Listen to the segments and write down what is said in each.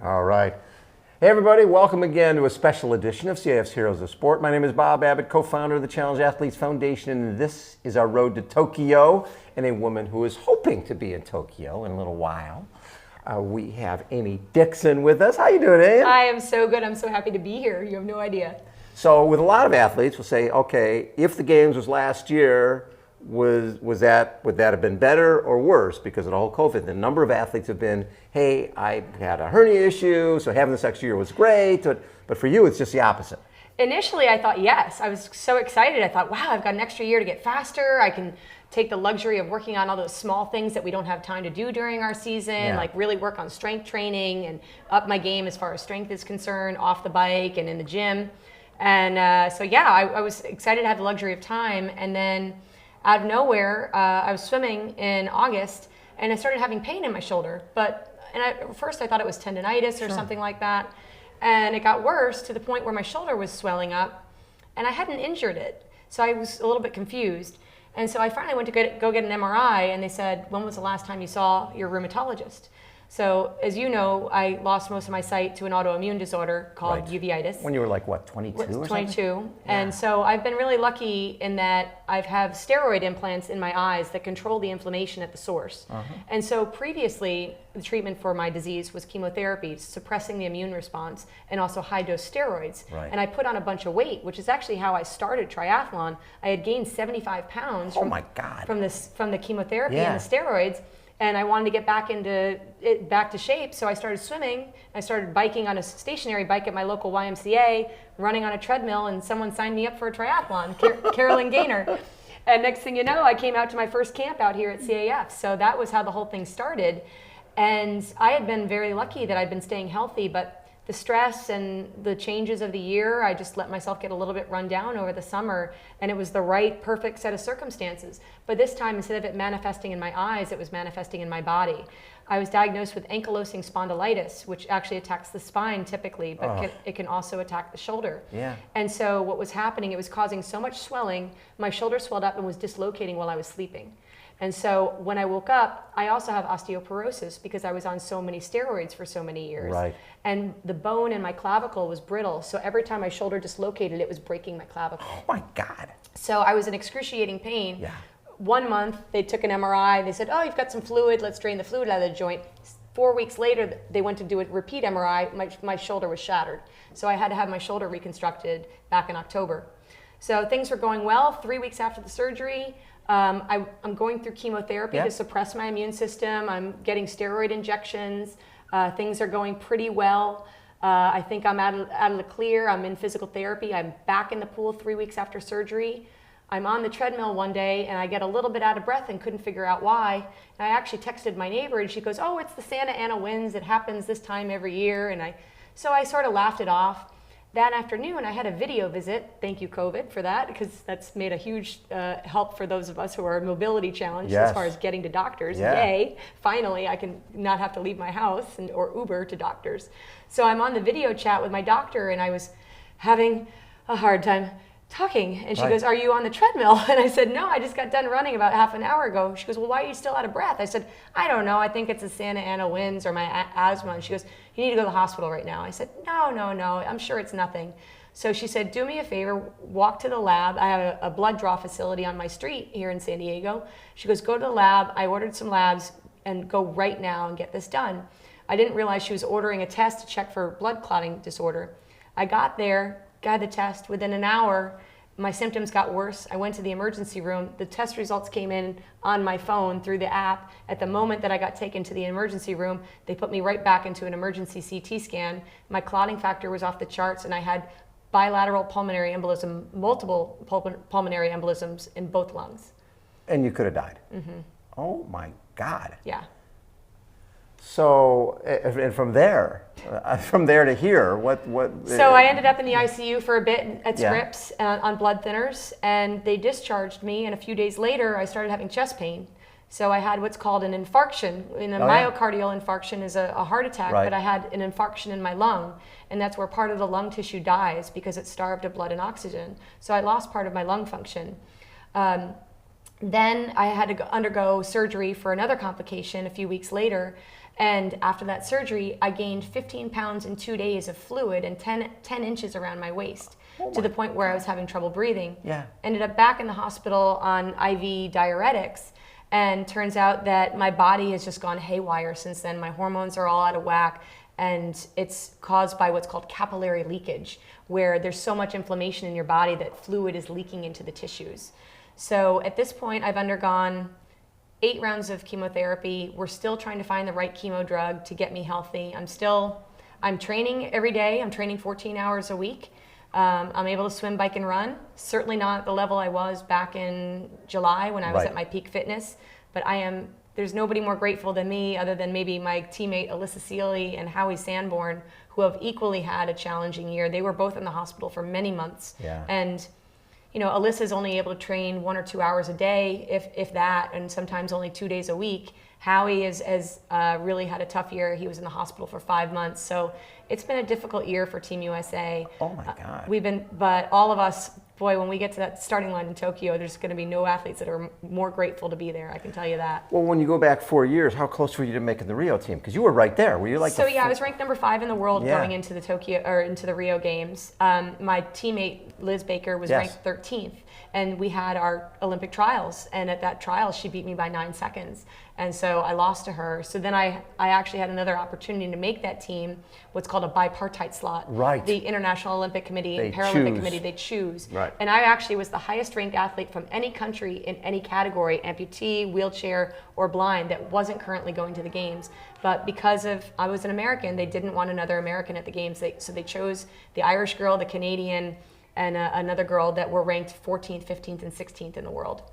All right. Hey everybody, welcome again to a special edition of CAF's Heroes of Sport. My name is Bob Abbott, co-founder of the Challenge Athletes Foundation, and this is our road to Tokyo, and a woman who is hoping to be in Tokyo in a little while. We have Amy Dixon with us. How you doing, Amy? I am so good. I'm so happy to be here. You have no idea. So with a lot of athletes, we'll say, okay, if the games was last year, would that have been better or worse because of the whole COVID? The number of athletes have been, hey, I had a hernia issue, so having this extra year was great. But for you, it's just the opposite. Initially, I thought yes. I was so excited. I thought, wow, I've got an extra year to get faster. I can take the luxury of working on all those small things that we don't have time to do during our season, like really work on strength training and up my game as far as strength is concerned, off the bike and in the gym. And I was excited to have the luxury of time. And then out of nowhere, I was swimming in August and I started having pain in my shoulder. At first I thought it was tendonitis or something like that. And it got worse to the point where my shoulder was swelling up and I hadn't injured it. So I was a little bit confused. And so I finally went to go get an MRI and they said, when was the last time you saw your rheumatologist? So as you know, I lost most of my sight to an autoimmune disorder called uveitis. When you were like, what, 22 or something? 22. Yeah. And so I've been really lucky in that I have steroid implants in my eyes that control the inflammation at the source. And so previously, the treatment for my disease was chemotherapy, suppressing the immune response, and also high-dose steroids. And I put on a bunch of weight, which is actually how I started triathlon. I had gained 75 pounds from the chemotherapy and the steroids. And I wanted to get back to shape, so I started swimming. I started biking on a stationary bike at my local YMCA, running on a treadmill, and someone signed me up for a triathlon, Carolyn Gaynor. And next thing you know, I came out to my first camp out here at CAF. So that was how the whole thing started. And I had been very lucky that I'd been staying healthy, but the stress and the changes of the year, I just let myself get a little bit run down over the summer, and it was the right, perfect set of circumstances. But this time, instead of it manifesting in my eyes, it was manifesting in my body. I was diagnosed with Ankylosing Spondylitis, which actually attacks the spine typically, but it can also attack the shoulder. And so what was happening, it was causing so much swelling, my shoulder swelled up and was dislocating while I was sleeping. And so when I woke up, I also have osteoporosis because I was on so many steroids for so many years. And the bone in my clavicle was brittle. So every time my shoulder dislocated, it was breaking my clavicle. Oh my God. So I was in excruciating pain. 1 month, they took an MRI. They said, oh, you've got some fluid. Let's drain the fluid out of the joint. 4 weeks later, they went to do a repeat MRI. My shoulder was shattered. So I had to have my shoulder reconstructed back in October. So things were going well. 3 weeks after the surgery, I'm going through chemotherapy to suppress my immune system. I'm getting steroid injections. Things are going pretty well. I think I'm out of the clear. I'm in physical therapy. I'm back in the pool 3 weeks after surgery. I'm on the treadmill one day and I get a little bit out of breath and couldn't figure out why. And I actually texted my neighbor and she goes, oh, it's the Santa Ana winds. It happens this time every year. So I sort of laughed it off. That afternoon, I had a video visit. Thank you, COVID, for that, because that's made a huge help for those of us who are mobility challenged as far as getting to doctors. Yay, finally, I can not have to leave my house or Uber to doctors. So I'm on the video chat with my doctor, and I was having a hard time talking. And she goes, are you on the treadmill? And I said, no, I just got done running about half an hour ago. She goes, well, why are you still out of breath? I said, I don't know. I think it's the Santa Ana winds or my asthma. And she goes, you need to go to the hospital right now. I said, no, I'm sure it's nothing. So she said, do me a favor, walk to the lab. I have a blood draw facility on my street here in San Diego. She goes, go to the lab. I ordered some labs and go right now and get this done. I didn't realize she was ordering a test to check for blood clotting disorder. I got there, got the test. Within an hour, my symptoms got worse. I went to the emergency room. The test results came in on my phone through the app. At the moment that I got taken to the emergency room, they put me right back into an emergency CT scan. My clotting factor was off the charts and I had bilateral pulmonary embolism, multiple pulmonary embolisms in both lungs. And you could have died. Oh my God. Yeah. So, and from there to here, what? So I ended up in the ICU for a bit at Scripps on blood thinners, and they discharged me. And a few days later, I started having chest pain. So I had what's called an infarction. And a myocardial infarction is a heart attack, but I had an infarction in my lung, and that's where part of the lung tissue dies because it's starved of blood and oxygen. So I lost part of my lung function. Then I had to undergo surgery for another complication a few weeks later. And after that surgery, I gained 15 pounds in 2 days of fluid and 10 inches around my waist, to the point where I was having trouble breathing. Yeah. Ended up back in the hospital on IV diuretics. And turns out that my body has just gone haywire since then. My hormones are all out of whack. And it's caused by what's called capillary leakage, where there's so much inflammation in your body that fluid is leaking into the tissues. So at this point, I've undergone 8 rounds of chemotherapy. We're still trying to find the right chemo drug to get me healthy. I'm training every day. I'm training 14 hours a week. I'm able to swim, bike, and run. Certainly not at the level I was back in July when I was at my peak fitness, but there's nobody more grateful than me, other than maybe my teammate Alyssa Seeley and Howie Sanborn, who have equally had a challenging year. They were both in the hospital for many months. Yeah. And Alyssa's only able to train 1 or 2 hours a day, if that, and sometimes only 2 days a week. Howie has really had a tough year. He was in the hospital for 5 months. So it's been a difficult year for Team USA. Oh my God. But all of us, boy, when we get to that starting line in Tokyo, there's going to be no athletes that are more grateful to be there. I can tell you that. Well, when you go back 4 years, how close were you to making the Rio team? Because you were right there. Were you like? I was ranked number 5 in the world going into the Rio Games. My teammate Liz Baker was ranked 13th, and we had our Olympic trials. And at that trial, she beat me by 9 seconds. And so I lost to her. So then I actually had another opportunity to make that team, what's called a bipartite slot. Right. The International Olympic Committee and Paralympic Committee, they choose. Right. And I actually was the highest ranked athlete from any country in any category, amputee, wheelchair, or blind, that wasn't currently going to the games. But because I was an American, they didn't want another American at the games. So they chose the Irish girl, the Canadian, and another girl that were ranked 14th, 15th, and 16th in the world.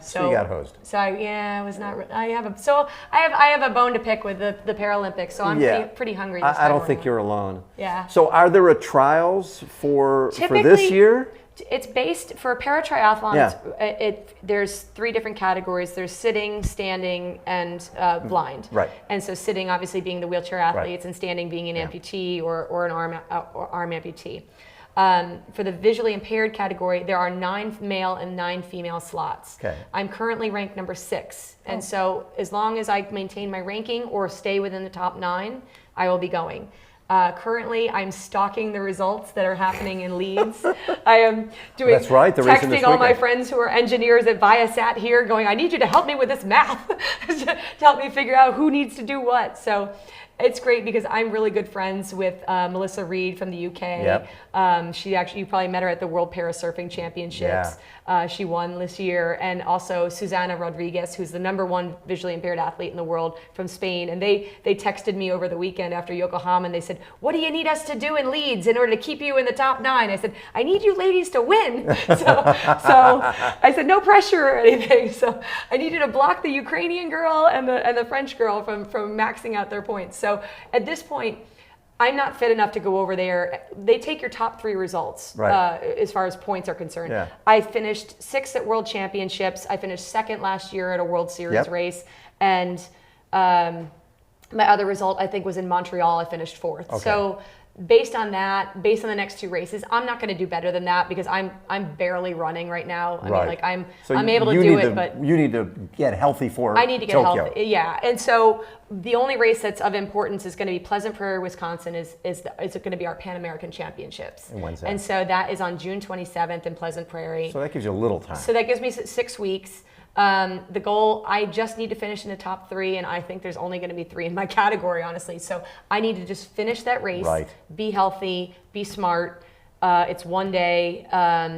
So you got hosed. So I was not. I have a bone to pick with the Paralympics. So I'm pretty hungry. This time I don't think you're alone. Yeah. So are there trials for this year? It's based for a para-triathlon. Yeah. There's 3 different categories. There's sitting, standing, and blind. Right. And so sitting, obviously, being the wheelchair athletes, and standing being an amputee or an arm amputee. For the visually impaired category, there are 9 male and 9 female slots. Okay. I'm currently ranked number 6. And so as long as I maintain my ranking or stay within the top 9, I will be going. Currently, I'm stalking the results that are happening in Leeds. I am doing texting all my friends who are engineers at Viasat here, going, I need you to help me with this math to help me figure out who needs to do what. So it's great because I'm really good friends with Melissa Reed from the UK. Yep. You probably met her at the World Para-Surfing Championships. Yeah. She won this year. And also Susana Rodriguez, who's the #1 visually impaired athlete in the world from Spain. And they texted me over the weekend after Yokohama, and they said, what do you need us to do in Leeds in order to keep you in the top 9? I said, I need you ladies to win. So I said, no pressure or anything. So I need you to block the Ukrainian girl and the French girl from maxing out their points. So at this point, I'm not fit enough to go over there. They take your top 3 results as far as points are concerned. Yeah. I finished 6th at World Championships. I finished 2nd last year at a World Series race. And my other result, I think, was in Montreal. I finished 4th. Okay. So based on the next 2 races, I'm not going to do better than that because I'm barely running right now. I mean, like I'm able to do it, but you need to get healthy for I need to get healthy. Yeah. And so the only race that's of importance is going to be Pleasant Prairie, Wisconsin. Is going to be our Pan American Championships. And when's that? And so that is on June 27th in Pleasant Prairie. So that gives you a little time. So that gives me 6 weeks. The goal, I just need to finish in the top 3, and I think there's only going to be 3 in my category, honestly. So I need to just finish that race, be healthy, be smart. It's one day,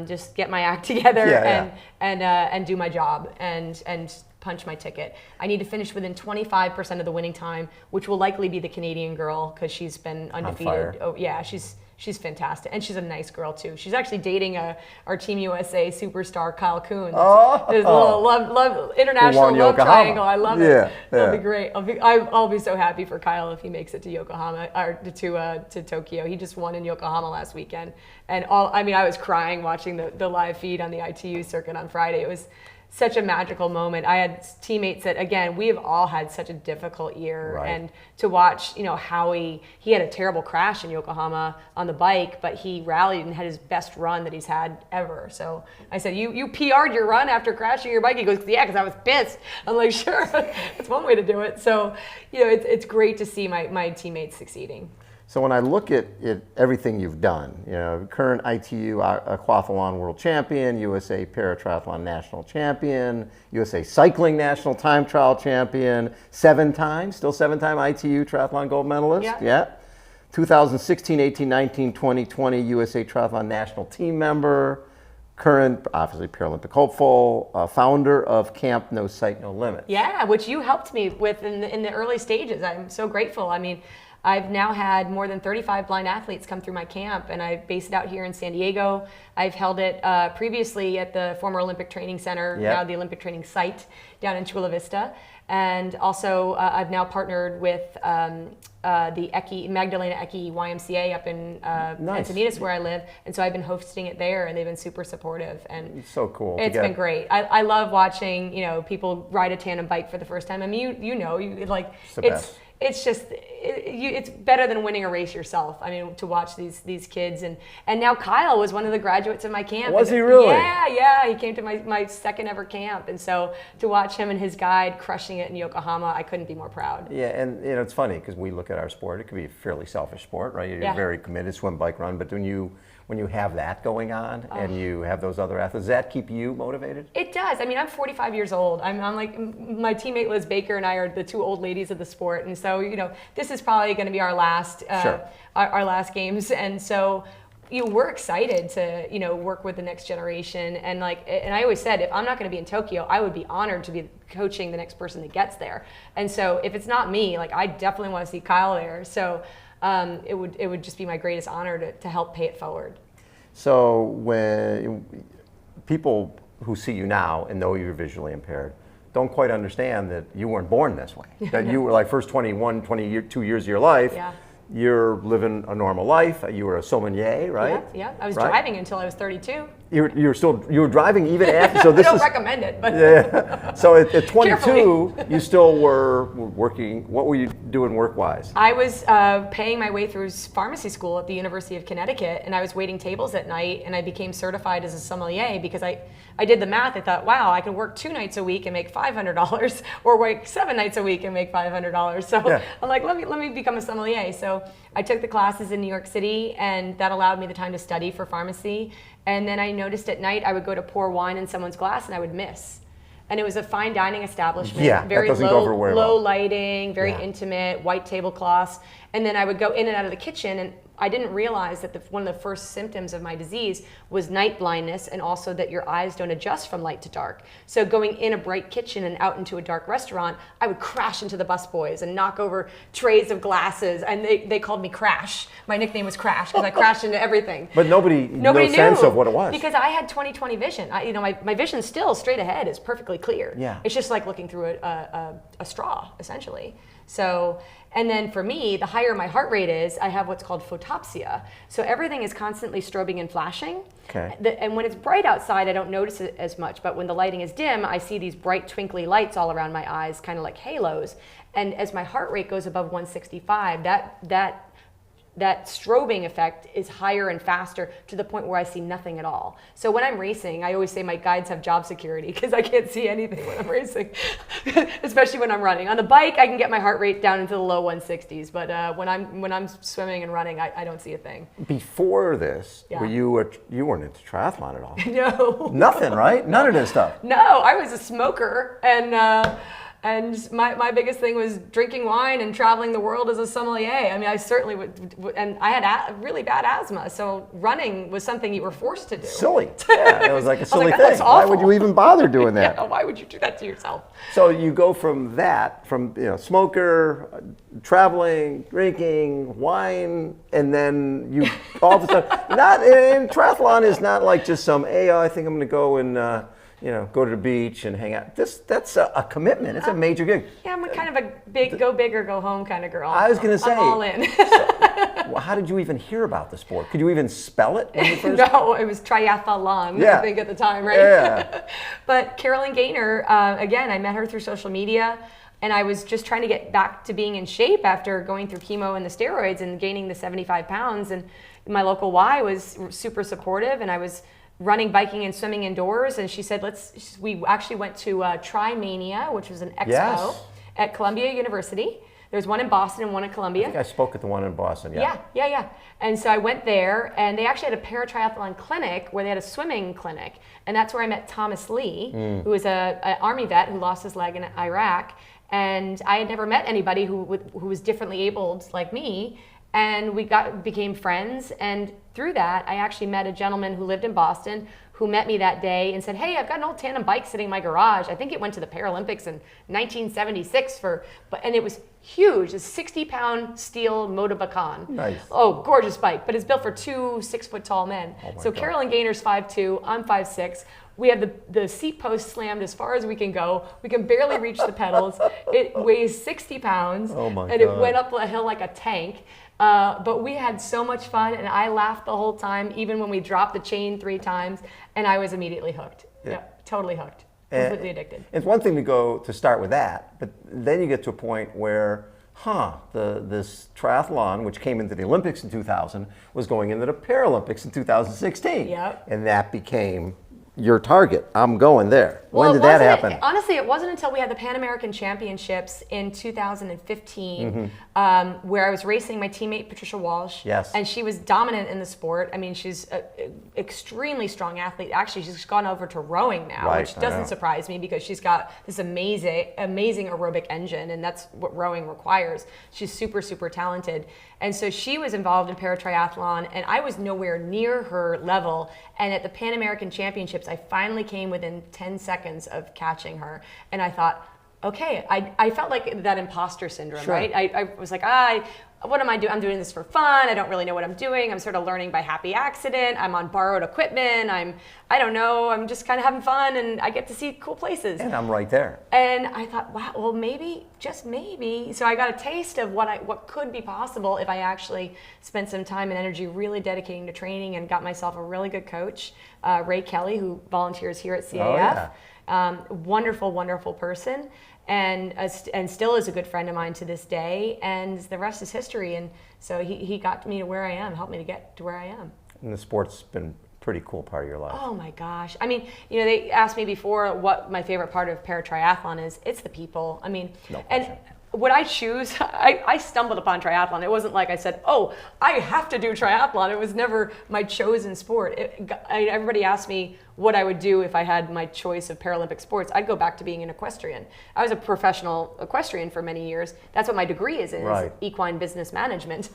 just get my act together and do my job and punch my ticket. I need to finish within 25% of the winning time, which will likely be the Canadian girl because she's been undefeated. Oh yeah, she's fantastic, and she's a nice girl too. She's actually dating our Team USA superstar Kyle Kuhn. There's a little love international love triangle. I love it. It'll be great. I'll be so happy for Kyle if he makes it to Yokohama or to Tokyo. He just won in Yokohama last weekend, and I was crying watching the live feed on the ITU circuit on Friday. It was such a magical moment. I had teammates that, again, we have all had such a difficult year, Right. and to watch, Howie, he had a terrible crash in Yokohama on the bike, but he rallied and had his best run that he's had ever. So I said, you PR'd your run after crashing your bike? He goes, yeah, because I was pissed. I'm like, sure, that's one way to do it. So, it's great to see my teammates succeeding. So when I look at everything you've done, current ITU aquathlon world champion, USA Para-Triathlon national champion, USA cycling national time trial champion, still seven-time ITU triathlon gold medalist. Yeah. 2016, 18, 19, 20, 20 USA Triathlon national team member, current, obviously, Paralympic hopeful, founder of Camp No Sight, No Limits. Yeah, which you helped me with in the early stages. I'm so grateful. I mean, I've now had more than 35 blind athletes come through my camp, and I've based it out here in San Diego. I've held it previously at the former Olympic Training Center, now the Olympic Training Site down in Chula Vista. And also, I've now partnered with the Magdalena Ecke YMCA up in Encinitas, where I live. And so I've been hosting it there, and they've been super supportive. And it's so cool. It's been great. I love watching, people ride a tandem bike for the first time. I mean, it's better than winning a race yourself. I mean, to watch these kids, and now Kyle was one of the graduates of my camp. Was he really? Yeah. He came to my second ever camp, and so to watch him and his guide crushing it in Yokohama, I couldn't be more proud. Yeah, and it's funny because we look at our sport. It could be a fairly selfish sport, right? You're very committed, swim, bike, run, but when you have that going on and you have those other athletes, does that keep you motivated? It does. I mean, I'm 45 years old. I'm like, my teammate Liz Baker and I are the two old ladies of the sport, and so this is probably going to be our last our last games, and so we're excited to work with the next generation, and I always said, if I'm not going to be in Tokyo, I would be honored to be coaching the next person that gets there, and so if it's not me, I definitely want to see Kyle there. So. It would just be my greatest honor to help pay it forward. So when people who see you now and know you're visually impaired don't quite understand that you weren't born this way, that you were first 22 years of your life, you're living a normal life. You were a sommelier, right? Yeah. I was driving until I was 32. You were driving even after. So this I don't recommend it, but So at 22, you still were working. What were you doing work-wise? I was paying my way through pharmacy school at the University of Connecticut, and I was waiting tables at night, and I became certified as a sommelier because I did the math. I thought, wow, I can work 2 nights a week and make $500, or work 7 nights a week and make $500. So I'm like, let me become a sommelier. So I took the classes in New York City, and that allowed me the time to study for pharmacy. And then I noticed at night I would go to pour wine in someone's glass and I would miss. And it was a fine dining establishment, very low lighting, very intimate, white tablecloths. And then I would go in and out of the kitchen, and I didn't realize that one of the first symptoms of my disease was night blindness, and also that your eyes don't adjust from light to dark. So going in a bright kitchen and out into a dark restaurant, I would crash into the busboys and knock over trays of glasses, and they called me Crash. My nickname was Crash because I crashed into everything. But nobody knew sense of what it was. Because I had 20/20 vision. My vision still straight ahead is perfectly clear. Yeah. It's just like looking through a straw, essentially. So, and then for me, the higher my heart rate is, I have what's called photopsia. So everything is constantly strobing and flashing. Okay. And when it's bright outside, I don't notice it as much. But when the lighting is dim, I see these bright twinkly lights all around my eyes, kind of like halos. And as my heart rate goes above 165, that strobing effect is higher and faster to the point where I see nothing at all. So when I'm racing, I always say my guides have job security because I can't see anything when I'm racing, especially when I'm running. On the bike, I can get my heart rate down into the low 160s, but when I'm swimming and running, I don't see a thing. Before this, you weren't into triathlon at all? No. Nothing, right? None of this stuff? No, I was a smoker, and my biggest thing was drinking wine and traveling the world as a sommelier. I mean, I certainly would, and I had really bad asthma, so running was something you were forced to do. Silly. Yeah, it was like a silly thing. That's awful. Why would you even bother doing that? Yeah, why would you do that to yourself? So you go from smoker, traveling, drinking, wine, and then you all of a sudden, triathlon is not like just some, hey, I think I'm going to go and go to the beach and hang out. That's a commitment. It's a major gig. Yeah, I'm kind of a big go big or go home kind of girl. I was going to say. I'm all in. Well, how did you even hear about the sport? Could you even spell it when you first? No, it was Triathlon, I think at the time, right? Yeah. But Carolyn Gaynor, again, I met her through social media, and I was just trying to get back to being in shape after going through chemo and the steroids and gaining the 75 pounds. And my local Y was super supportive, and I was running, biking, and swimming indoors. And she said, we actually went to Trimania, which was an expo at Columbia University. There's one in Boston and one in Columbia. I think I spoke at the one in Boston, Yeah. And so I went there, and they actually had a Paratriathlon clinic where they had a swimming clinic. And that's where I met Thomas Lee, who was an Army vet who lost his leg in Iraq. And I had never met anybody who was differently abled like me. And we became friends. And through that, I actually met a gentleman who lived in Boston who met me that day and said, hey, I've got an old tandem bike sitting in my garage. I think it went to the Paralympics in 1976 and it was huge, a 60-pound steel Motobacan. Nice. Oh, gorgeous bike, but it's built for 2 6-foot-tall men. So God. Carolyn Gaynor's 5'2", I'm 5'6". We have the seat post slammed as far as we can go. We can barely reach the pedals. It weighs 60 pounds, and it went up a hill like a tank. But we had so much fun, and I laughed the whole time, even when we dropped the chain 3 times, and I was immediately hooked. Yeah, totally hooked. Completely addicted. It's one thing to start with that, but then you get to a point where, this triathlon, which came into the Olympics in 2000, was going into the Paralympics in 2016. Yep. And that became your target. I'm going there. Well, when did that happen? Honestly, it wasn't until we had the Pan American Championships in 2015 where I was racing my teammate Patricia Walsh. Yes. And she was dominant in the sport. I mean, she's an extremely strong athlete. Actually, she's gone over to rowing now, which doesn't surprise me because she's got this amazing aerobic engine, and that's what rowing requires. She's super, super talented. And so she was involved in Paratriathlon, and I was nowhere near her level. And at the Pan American Championships, I finally came within 10 seconds of catching her. And I thought, okay, I felt like that imposter syndrome, right? I was like, what am I doing? I'm doing this for fun. I don't really know what I'm doing. I'm sort of learning by happy accident. I'm on borrowed equipment. I don't know. I'm just kind of having fun, and I get to see cool places. And I'm right there. And I thought, wow, well, maybe, just maybe. So I got a taste of what could be possible if I actually spent some time and energy really dedicating to training and got myself a really good coach, Ray Kelly, who volunteers here at CAF. Wonderful, wonderful person. And still is a good friend of mine to this day, and the rest is history. And so he got me to where I am, helped me to get to where I am. And the sport's been a pretty cool part of your life. Oh my gosh. I mean, they asked me before what my favorite part of Paratriathlon is. It's the people. I mean, and would I choose? I stumbled upon triathlon. It wasn't like I said, oh, I have to do triathlon. It was never my chosen sport. Everybody asked me what I would do if I had my choice of Paralympic sports. I'd go back to being an equestrian. I was a professional equestrian for many years. That's what my degree is in, is equine business management.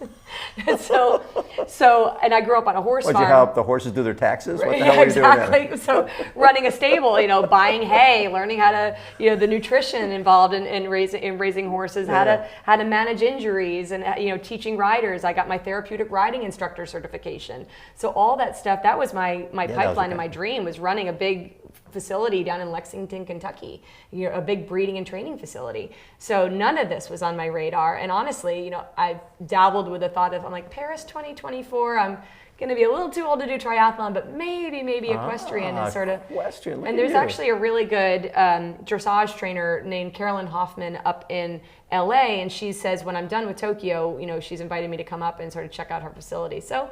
And and I grew up on a horse farm. Would you help the horses do their taxes? What the hell were you doing there? Exactly. So running a stable, buying hay, learning how to, the nutrition involved in raising horses, how to manage injuries, and teaching riders. I got my therapeutic riding instructor certification. So all that stuff, that was my pipeline and my dream, was running a big facility down in Lexington, Kentucky, a big breeding and training facility. So none of this was on my radar. And honestly, I've dabbled with the thought of, I'm like, Paris 2024, I'm going to be a little too old to do triathlon, but maybe equestrian is sort of. Equestrian. And there's actually a really good dressage trainer named Carolyn Hoffman up in LA, and she says when I'm done with Tokyo, she's invited me to come up and sort of check out her facility. So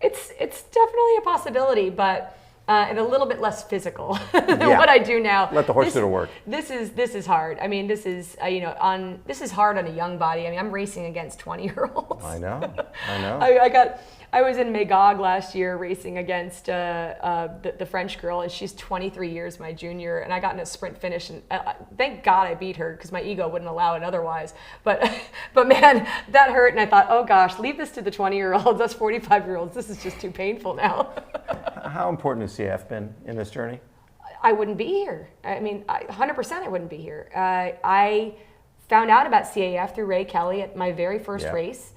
it's definitely a possibility, but and a little bit less physical than what I do now. Let the horse do the work. This is hard. I mean, this is this is hard on a young body. I mean, I'm racing against 20-year-olds. I know. I was in Magog last year racing against the French girl, and she's 23 years my junior, and I got in a sprint finish, and thank God I beat her because my ego wouldn't allow it otherwise. But man, that hurt, and I thought, oh gosh, leave this to the 20-year-olds. Us 45-year-olds, this is just too painful now. How important has CAF been in this journey? I wouldn't be here. I mean, 100% I wouldn't be here. I found out about CAF through Ray Kelly at my very first race.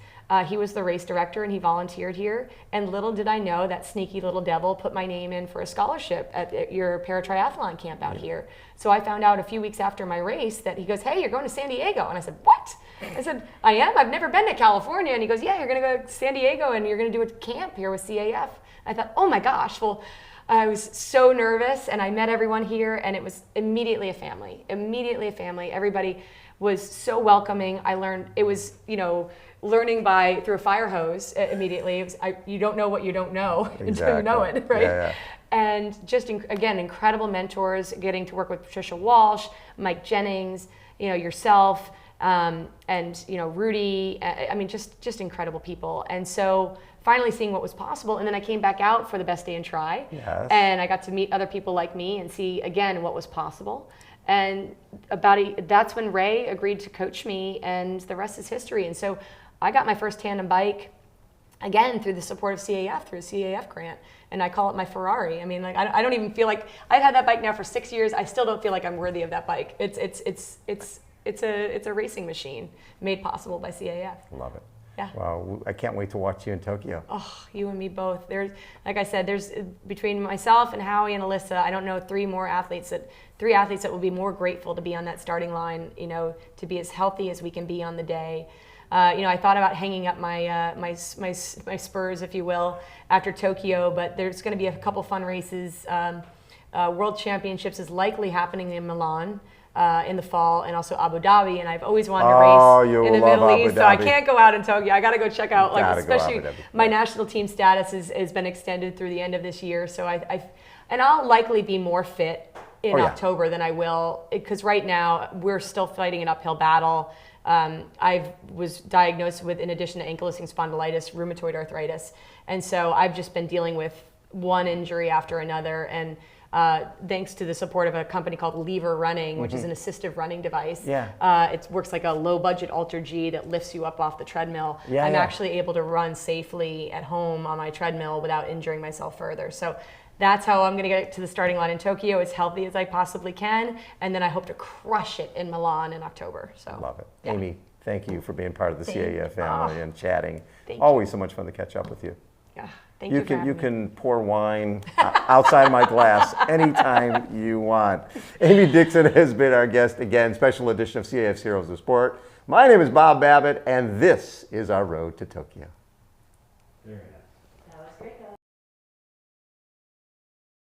He was the race director and he volunteered here. And little did I know that sneaky little devil put my name in for a scholarship at your Paratriathlon camp out here. So I found out a few weeks after my race that he goes, hey, you're going to San Diego. And I said, what? I said, I am? I've never been to California. And he goes, yeah, you're going to go to San Diego and you're going to do a camp here with CAF. I thought, oh my gosh, well, I was so nervous and I met everyone here and it was immediately a family, Everybody was so welcoming. I learned, it was, learning through a fire hose immediately. It was, you don't know what you don't know until you know it, right? Yeah. And just, again, incredible mentors, getting to work with Patricia Walsh, Mike Jennings, yourself, and, Rudy. I mean, just incredible people. And so finally seeing what was possible. And then I came back out for the best day and try. Yes. And I got to meet other people like me and see, again, what was possible. And that's when Ray agreed to coach me, and the rest is history. And so I got my first tandem bike, again, through the support of CAF, through a CAF grant. And I call it my Ferrari. I mean, like, I don't even feel like, I've had that bike now for 6 years. I still don't feel like I'm worthy of that bike. It's a racing machine made possible by CAF. Love it. Yeah. Well, I can't wait to watch you in Tokyo. Oh, you and me both. There's, like I said, there's between myself and Howie and Alyssa, I don't know, three athletes that will be more grateful to be on that starting line, to be as healthy as we can be on the day. I thought about hanging up my spurs, if you will, after Tokyo, but there's going to be a couple fun races. World Championships is likely happening in Milan in the fall, and also Abu Dhabi, and I've always wanted to race in the Middle East, so I can't go out in Tokyo. I got to go check out, especially my national team status has been extended through the end of this year, so I'll likely be more fit in October than I will, because right now we're still fighting an uphill battle. I was diagnosed with, in addition to ankylosing spondylitis, rheumatoid arthritis, and so I've just been dealing with one injury after another, and thanks to the support of a company called Lever Running, which is an assistive running device. Yeah. It works like a low-budget Alter-G that lifts you up off the treadmill. I'm actually able to run safely at home on my treadmill without injuring myself further. So that's how I'm going to get to the starting line in Tokyo, as healthy as I possibly can, and then I hope to crush it in Milan in October. So love it. Yeah. Amy, thank you for being part of the CAF family and chatting. Always so much fun to catch up with you. Yeah. Thank you for having me. You can pour wine outside my glass anytime you want. Amy Dixon has been our guest again, special edition of CAF's Heroes of Sport. My name is Bob Babbitt, and this is our road to Tokyo. Very nice.